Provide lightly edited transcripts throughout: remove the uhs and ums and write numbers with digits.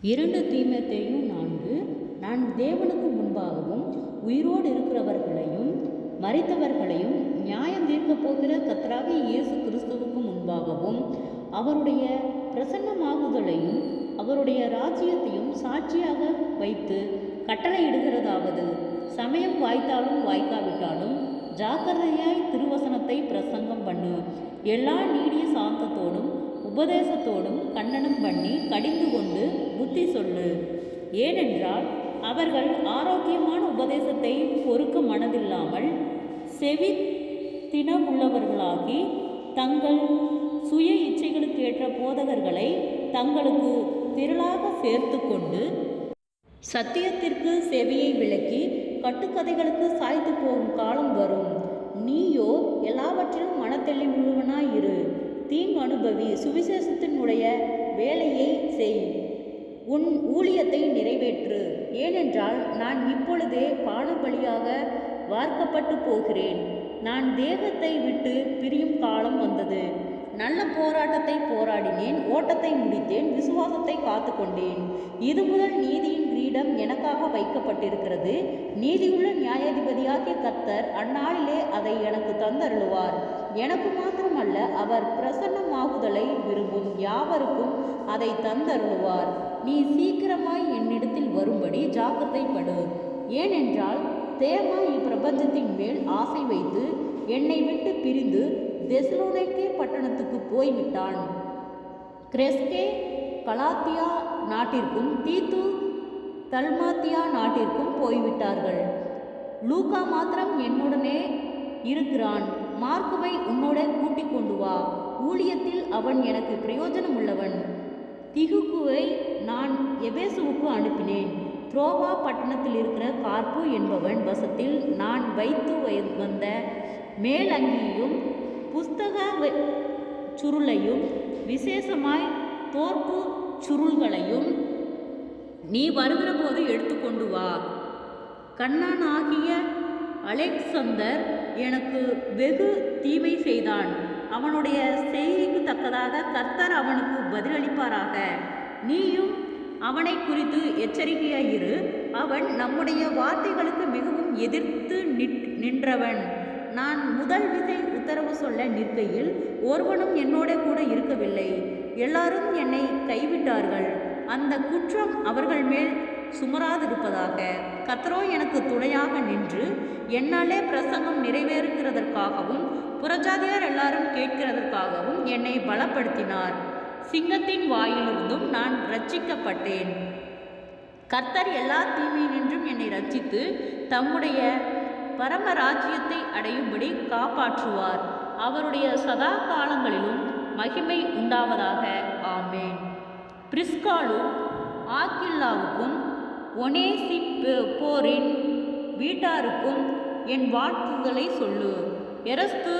2 தீமோத்தேயு 4. நான் தேவனுக்கு முன்பாகவும் உயிரோடு இருக்கிறவர்களையும் மரித்தவர்களையும் நியாயம் தீர்க்கப் போகிற கர்த்தராகிய இயேசு கிறிஸ்துவுக்கு முன்பாகவும் அவருடைய பிரசன்னமாகுதலையும் அவருடைய ராஜ்யத்தையும் சாட்சியாக வைத்து கட்டளையிடுகிறதாவது, சமயம் வாய்த்தாலும் வாய்க்காவிட்டாலும் ஜாக்கிரதையாய் திருவசனத்தை பிரசங்கம் பண்ணு. எல்லா நீடிய சாந்தத்தோடும் உபதேசத்தோடும் கண்டனம் பண்ணி கடிந்து கொண்டு புத்தி சொல்லு. ஏனென்றால் அவர்கள் ஆரோக்கியமான உபதேசத்தை பொறுக்க மனதில்லாமல் செவி தினமுள்ளவர்களாகி தங்கள் சுய இச்சைகளுக்கேற்ற போதகர்களை தங்களுக்கு திரளாக சேர்த்து கொண்டு சத்தியத்திற்கு செவியை விலக்கி கட்டுக்கதைகளுக்கு சாய்த்து போகும் காலம் வரும். நீயோ எல்லாவற்றிலும் மனத்தெளிவுள்ளவனாயிரு. தீங்கு அனுபவி, சுவிசேஷத்தினுடைய வேலையை செய், உன் ஊழியத்தை நிறைவேற்று. ஏனென்றால் நான் இப்பொழுதே பானபலியாக வார்க்கப்பட்டு போகிறேன். நான் தேகத்தை விட்டு பிரியும் காலம் வந்தது. நல்ல போராட்டத்தை போராடினேன், ஓட்டத்தை முடித்தேன், விசுவாசத்தை காத்து கொண்டேன். இது முதல் நீதியின் கிரீடம் எனக்காக வைக்கப்பட்டிருக்கிறது. நீதியுள்ள நியாயாதிபதியாகிய கர்த்தர் அந்நாளிலே அதை எனக்கு தந்தருளுவார். எனக்கு மாத்திரமல்ல, அவர் பிரசன்னமாகுதலை விரும்பும் யாவருக்கும் அதை தந்தருளுவார். நீ சீக்கிரமாய் என்னிடத்தில் வரும்படி ஜாக்கிரதைப்படு. ஏனென்றால் தேமா இப்பிரபஞ்சத்தின் மேல் ஆசை வைத்து என்னை விட்டு பிரிந்து தெசலோனிக்கே பட்டணத்துக்கு போய்விட்டான். கிரெஸ்கே கலாத்தியா நாட்டிற்கும் தீத்து தல்மாத்தியா நாட்டிற்கும் போய்விட்டார்கள். லூக்கா மாத்திரம் என்னுடனே இருக்கிறான். மார்க்குவை உன்னோட கூட்டிக் கொண்டு வா. ஊழியத்தில் அவன் எனக்கு பிரயோஜனம் உள்ளவன். திகுக்குவை நான் எபேசுவுக்கு அனுப்பினேன். துரோவா பட்டணத்தில் இருக்கிற கார்ப்பு என்பவன் வசத்தில் நான் வைத்து வந்த மேலங்கியும் புஸ்தக சுருளையும் விசேஷமாய் தோற்பு சுருள்களையும் நீ வருகிற போது எடுத்துக்கொண்டு வா. கண்ணனாகிய அலெக்சந்தர் எனக்கு வெகு தீமை செய்தான். அவனுடைய செய்திக்கு தக்கதாக கர்த்தர் அவனுக்கு பதிலளிப்பாராக. நீயும் அவனை குறித்து எச்சரிக்கையாயிரு. அவன் நம்முடைய வார்த்தைகளுக்கு மிகவும் எதிர்த்து நின்றவன். நான் முதல் விசை உத்தரவு சொல்ல நிற்கையில் ஒருவனும் என்னோட கூட இருக்கவில்லை. எல்லாரும் என்னை கைவிட்டார்கள். அந்த குற்றம் அவர்கள் மேல் சுமராதிருப்பதாக. கர்த்தரோ எனக்கு துணையாக நின்று என்னாலே பிரசங்கம் நிறைவேறுகிறதற்காகவும் புறஜாதியார் எல்லாரும் கேட்கிறதற்காகவும் என்னை பலப்படுத்தினார். சிங்கத்தின் வாயிலிருந்தும் நான் ரட்சிக்கப்பட்டேன். கர்த்தர் எல்லா தீமையினின்றும் என்னை ரட்சித்து தம்முடைய பரமராஜ்யத்தை அடையும்படி காப்பாற்றுவார். அவருடைய சதா காலங்களிலும் மகிமை உண்டாவதாக. ஆமேன். பிரிஸ்காலும் ஆக்கில்லாவுக்கும் ஒனேசிப்போரின் வீட்டாருக்கும் என் வாழ்த்துதலை சொல்லு. எரஸ்து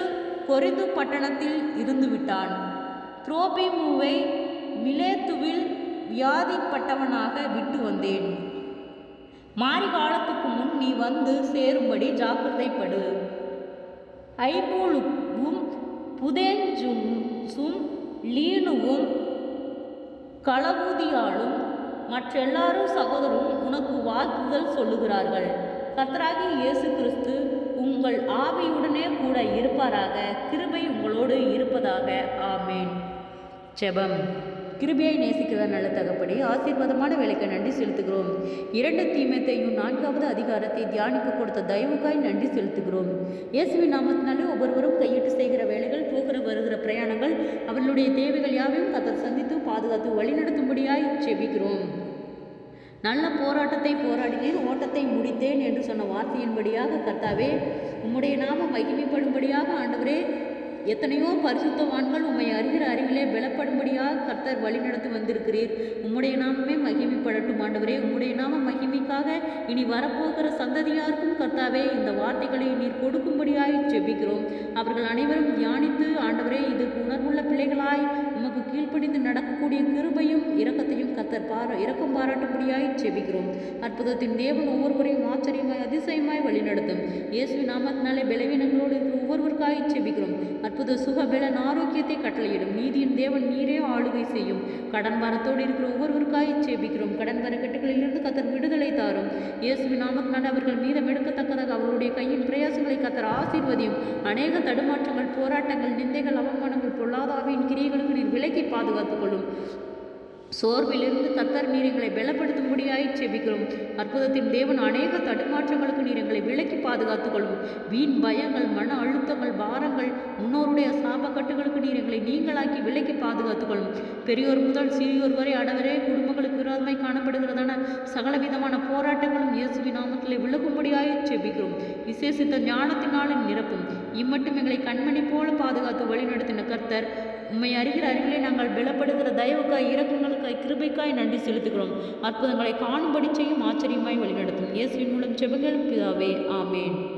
கொரிந்து பட்டணத்தில் இருந்துவிட்டான். துரோபிமுவை மிலேத்துவில் வியாதிப்பட்டவனாக விட்டு வந்தேன். மாரி காலத்துக்கு முன் நீ வந்து சேரும்படி ஜாக்கிரதைப்படு. ஐபோலுவும் புதேஞ்சும் லீனுவும் களவுதியாலும் மற்றெல்லாரும் சகோதரரும் உனக்கு வாழ்த்துதல் சொல்லுகிறார்கள். கர்த்தராகிய இயேசு கிறிஸ்து உங்கள் ஆவியுடனே கூட இருப்பாராக. கிருபை உங்களோடு இருப்பதாக. ஆமேன். ஜெபம். கிருபையை நேசிக்கிற நல்ல தகப்படி ஆசீர்வாதமான வேலைக்கு நன்றி செலுத்துகிறோம். 2 தீமோத்தேயு 4வது அதிகாரத்தை தியானிக்க கொடுத்த தயவுக்காய் நன்றி செலுத்துகிறோம். இயேசுவின் நாமத்தினாலே ஒவ்வொருவரும் கையிட்டு செய்கிற வேலைகள், போகிற வருகிற பிரயாணங்கள், அவர்களுடைய தேவைகள் யாவையும் கர்த்தர் சந்தித்து பாதுகாத்து வழிநடத்தும்படியாய் ஜெபிக்கிறோம். நல்ல போராட்டத்தை போராடினேன், ஓட்டத்தை முடித்தேன் என்று சொன்ன வார்த்தையின்படியாக கர்த்தாவே உம்முடைய நாமம் மகிமைப்படும்படியாக ஆண்டவரே எத்தனையோ பரிசுத்தவான்கள் உம்மை அறிகிற அறிவிலே பலப்படும்படியாக கர்த்தர் வழிநடத்தி வந்திருக்கிறீர். உம்முடைய நாமமே மகிமைப்படட்டும் ஆண்டவரே. உம்முடைய நாம மகிமைக்காக இனி வரப்போகிற சந்ததியாருக்கும் கர்த்தாவே இந்த வார்த்தைகளை நீர் கொடுக்கும்படியாய் ஜெபிக்கிறோம். அவர்கள் அனைவரும் தியானித்து ஆண்டவரே இதுக்கு உணர்வுள்ள பிள்ளைகளாய் உமக்கு கீழ்ப்படிந்து நடக்கக்கூடிய கிருபையும் இரக்கத்தையும் கர்த்தர் இரக்கம் பாராட்டும்படியாய் ஜெபிக்கிறோம். அற்புதத்தின் தேவன் ஒவ்வொருவரையும் ஆச்சரியமாய் அதிசயமாய் வழிநடத்தும். இயேசுவின் நாமத்தினாலே பலவீனங்களோடு இருக்கிற ஒவ்வொருவருக்காய் ஜெபிக்கிறோம். அற்புத சுகபலன் ஆரோக்கியத்தை கட்டளையிடும். நீதியின் தேவன் நீரே ஆளுகை செய்யும். கடன் பாரத்தோடு இருக்கிற ஒவ்வொருவருக்காய் ஜெபிக்கிறோம். செய்தருளும். கடன் வரக்கட்டுகளிலிருந்து கத்தர் விடுதலை தாரும். இயேசுவின் நாமத்தினால் அவர்கள் மீதம் எடுக்கத்தக்கதாக அவர்களுடைய கையின் பிரயாசங்களை கத்தர் ஆசீர்வதியும். அநேக தடுமாற்றங்கள், போராட்டங்கள், நிந்தைகள், அவமானங்கள், பொல்லாதாவின் கிரியைகளுக்கு நீர் விலக்கி பாதுகாத்துக் கொள்ளும். சோர்விலிருந்து கர்த்தர் நீர் எங்களை பலப்படுத்தும்படியாய் செபிக்கிறோம். அற்புதத்தின் தேவன் அநேக தடுமாற்றங்களுக்கு நீர் எங்களை விலக்கி பாதுகாத்துக் கொள்ளும். வீண் பயங்கள், மன அழுத்தங்கள், பாரங்கள், முன்னோருடைய சாபக்கட்டுகளுக்கு நீர் எங்களை நீங்களாக்கி விலக்கி பாதுகாத்துக் கொள்ளும். பெரியோர் முதல் சிறியோர் வரை அடவரே குடும்பங்களுக்கு விரோதமாய் காணப்படுகிறதான சகலவிதமான போராட்டங்களும் இயேசுவின் நாமத்திலே விலகும்படியாய் செபிக்கிறோம். விசேஷித்த ஞானத்தினாலே நிரப்பும். இம்மட்டும் எங்களை கண்மணி போல பாதுகாத்து வழிநடத்தின கர்த்தர் உம்மை அறிகிற அறிவிலே நாங்கள் பலப்படுகிற தயவுக்காய், இரக்கங்களுக்காய், கிருபைக்காய் நன்றி செலுத்துகிறோம். அற்புதங்களை காணும்படி செய்யும், ஆச்சரியமாய் வழிநடத்தும். இயேசுவின் மூலம் ஜெபங்கள் பிதாவே, ஆமேன்.